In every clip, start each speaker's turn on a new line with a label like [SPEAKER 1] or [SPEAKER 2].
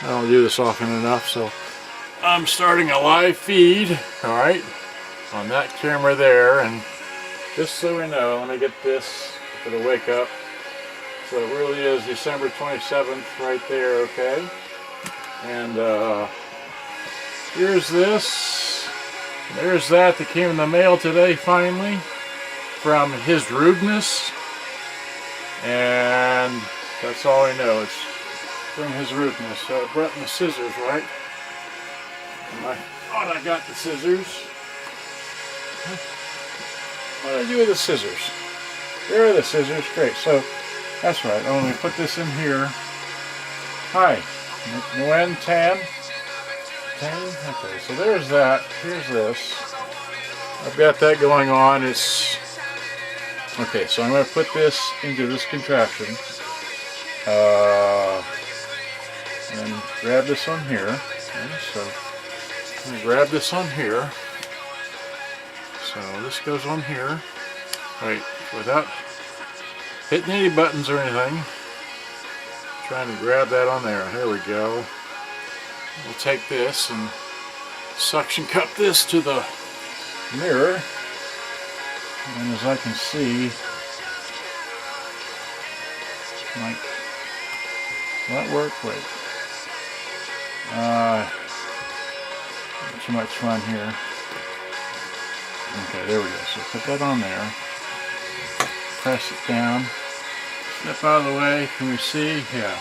[SPEAKER 1] I don't do this often enough, so I'm starting a live feed, alright, on that camera there, and just so we know, let me get this, if it'll wake up. So it really is December 27th right there, okay? And here's this. There's that came in the mail today finally from Hisrudeness. And that's all I know. It's from Hisrudeness. So I brought my scissors, right? I thought I got the scissors. What did I do with the scissors? There are the scissors. Great. So that's right. I'm going to put this in here. Hi. Nguyen Tan. Okay, so there's that. Here's this. I've got that going on. It's okay. So I'm going to put this into this contraption, and grab this on here. Okay, so I'm going to grab this on here. So this goes on here. Right, without hitting any buttons or anything. Trying to grab that on there. Here we go. We'll take this and suction cup this to the mirror, and as I can see, like, will that work? Wait, too much fun here. Okay, there we go. So put that on there, press it down, step out of the way. Can we see? Yeah.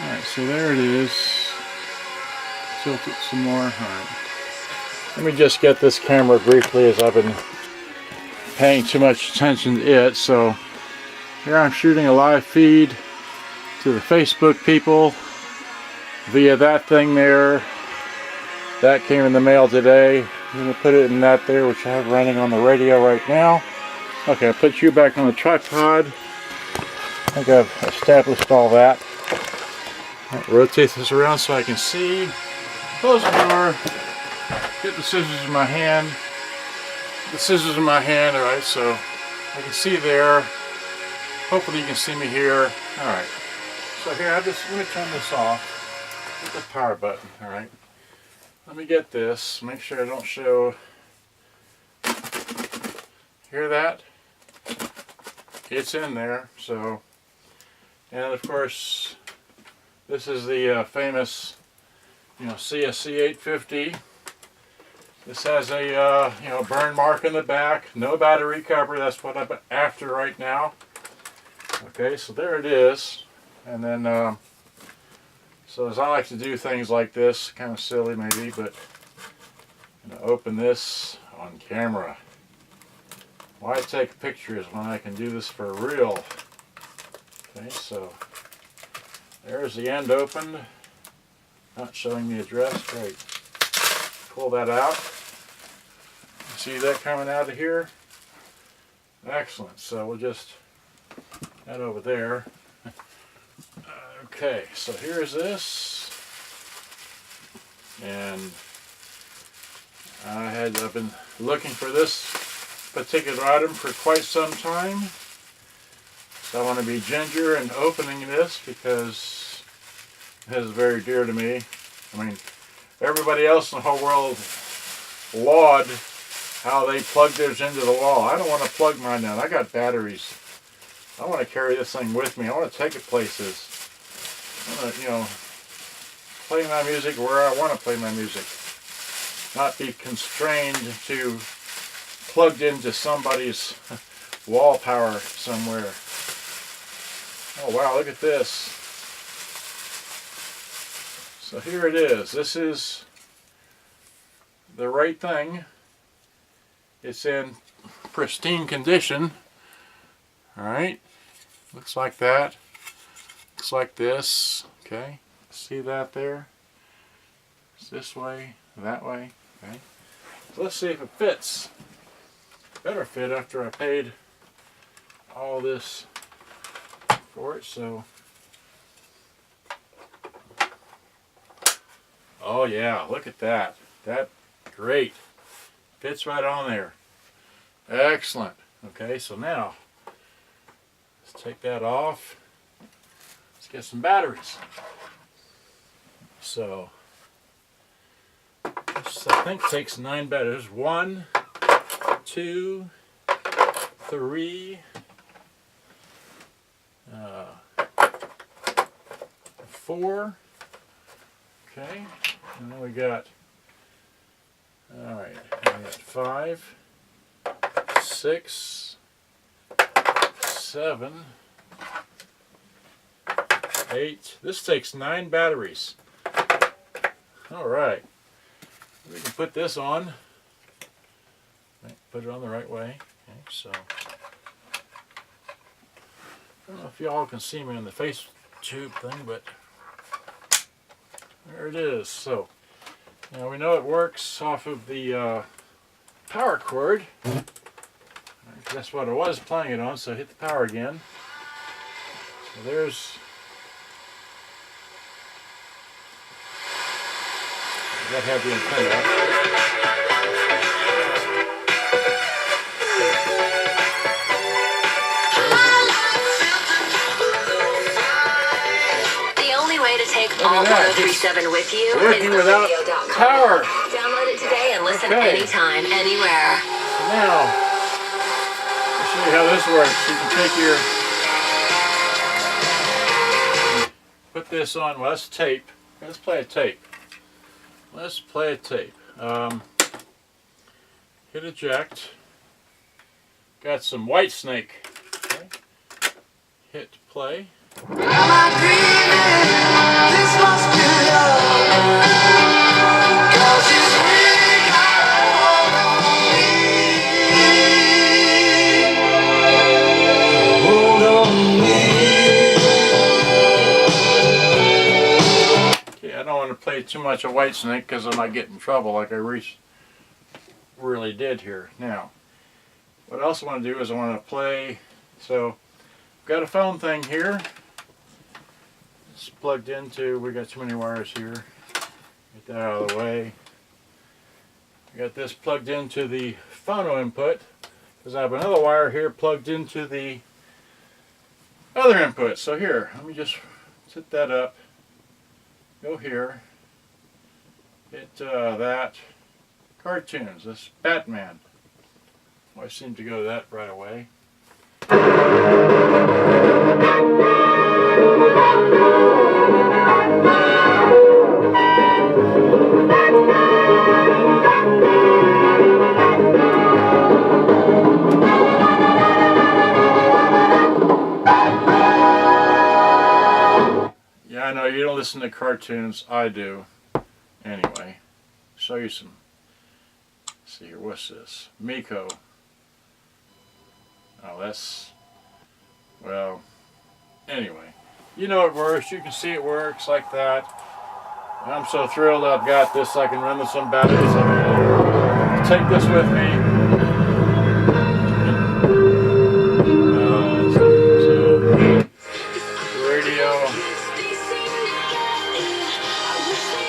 [SPEAKER 1] Alright, so there it is. Tilt it some more. Alright. Let me just get this camera briefly, as I've been paying too much attention to it. So here I'm shooting a live feed to the Facebook people via that thing there. That came in the mail today. I'm going to put it in that there, which I have running on the radio right now. Okay, I'll put you back on the tripod. I think I've established all that. Rotate this around so I can see. Close the door. Get the scissors in my hand. The scissors in my hand, alright, so I can see there. Hopefully you can see me here. Alright. So here, let me turn this off. Hit the power button, alright. Let me get this. Make sure I don't show. Hear that? It's in there, so. And of course, this is the famous, CSC-850. This has a burn mark in the back. No battery cover. That's what I'm after right now. Okay, so there it is. And then, so as I like to do things like this, kind of silly maybe, but I'm going to open this on camera. Why take pictures when I can do this for real? Okay, so there's the end opened. Not showing the address. Great. Pull that out. See that coming out of here? Excellent. So we'll just head over there. Okay, so here's this. And I've been looking for this particular item for quite some time. So I want to be ginger in opening this because it is very dear to me. I mean, everybody else in the whole world laud how they plug theirs into the wall. I don't want to plug mine down. I got batteries. I want to carry this thing with me. I want to take it places. I want to, play my music where I want to play my music. Not be constrained to plugged into somebody's wall power somewhere. Oh wow, look at this. So here it is. This is the right thing. It's in pristine condition. Alright. Looks like that. Looks like this. Okay. See that there? It's this way, that way. Okay. So let's see if it fits. Better fit after I paid all this for it, so. Oh yeah, look at that. That great. Fits right on there. Excellent. Okay, so now let's take that off. Let's get some batteries. So this I think takes 9 batteries. 1, 2, 3, 4. Okay, and then we got, all right, we got 5, 6, 7, 8. This takes 9 batteries. All right, we can put this on. Put it on the right way. Okay, so I don't know if y'all can see me on the face tube thing, but there it is. So now we know it works off of the power cord. That's what I was playing it on, so hit the power again. So there's, that had the antenna.
[SPEAKER 2] The only way to take all 1037 with you
[SPEAKER 1] working
[SPEAKER 2] is
[SPEAKER 1] without
[SPEAKER 2] radio.com.
[SPEAKER 1] power.
[SPEAKER 2] Download it today and listen
[SPEAKER 1] Okay.
[SPEAKER 2] anytime, anywhere.
[SPEAKER 1] Now, I'll show you how this works. You can take your, put this on, well, that's tape. Let's play a tape. Let's play a tape. Hit eject. Got some White Snake. Okay. Hit play.
[SPEAKER 3] Am I dreaming? This must be love. 'Cause it's really got a hold on me.
[SPEAKER 1] Okay, I don't want to play too much of White Snake because I might get in trouble like I really did here. Now, what I also want to do is I want to play, so I've got a phone thing here. It's plugged into, we got too many wires here. Get that out of the way. I got this plugged into the phono input because I have another wire here plugged into the other input. So here, let me just set that up. Go here. Hit that. Cartoons. This Batman. I seem to go to that right away. Yeah, I know you don't listen to cartoons. I do. Anyway, show you some. Let's see here. What's this? Miko. Oh, that's, well, anyway, you know it works. You can see it works like that. I'm so thrilled I've got this. I can run with some batteries. I'll take this with me. So, radio.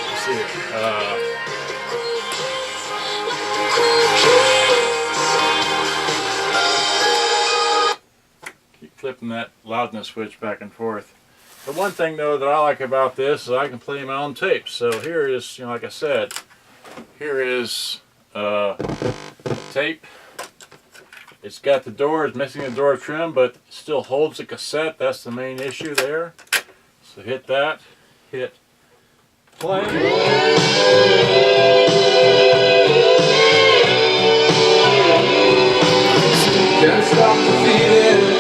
[SPEAKER 1] Let's see here. Flipping that loudness switch back and forth. The one thing though that I like about this is I can play my own tapes. So here is, like I said, here is tape. It's got the door, it's missing the door trim, but still holds the cassette. That's the main issue there. So hit that, hit play.
[SPEAKER 3] Can't stop the feeling.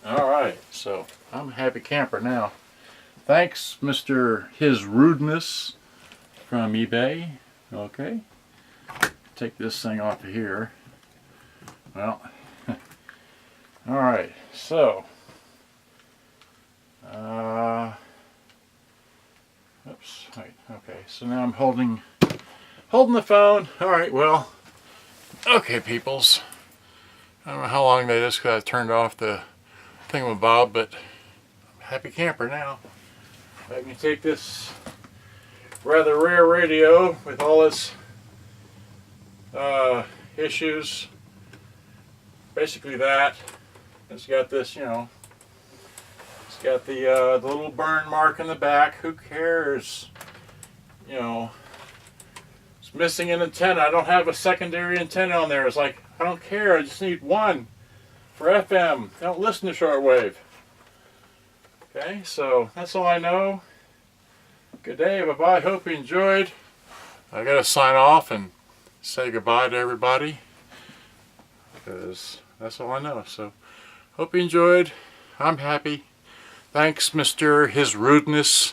[SPEAKER 1] Alright, so I'm a happy camper now. Thanks, Mr. Hisrudeness from eBay. Okay. Take this thing off of here. Well, alright, so oops, wait, okay, so now I'm holding the phone. Alright, well, okay, peoples. I don't know how long that is because I turned off the thingamabob, but I'm a happy camper now. I can take this rather rare radio with all its issues. Basically that. It's got this, it's Got the little burn mark in the back. Who cares? You know, it's missing an antenna. I don't have a secondary antenna on there. It's like, I don't care. I just need one for FM. Don't listen to shortwave. Okay, so that's all I know. Good day. Bye-bye. Hope you enjoyed. I got to sign off and say goodbye to everybody, because that's all I know. So, hope you enjoyed. I'm happy. Thanks, Mr. Hisrudeness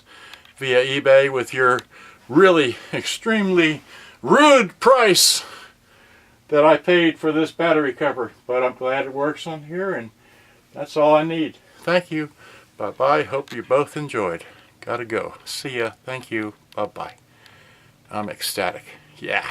[SPEAKER 1] via eBay, with your really extremely rude price that I paid for this battery cover. But I'm glad it works on here, and that's all I need. Thank you. Bye-bye. Hope you both enjoyed. Gotta go. See ya. Thank you. Bye-bye. I'm ecstatic. Yeah.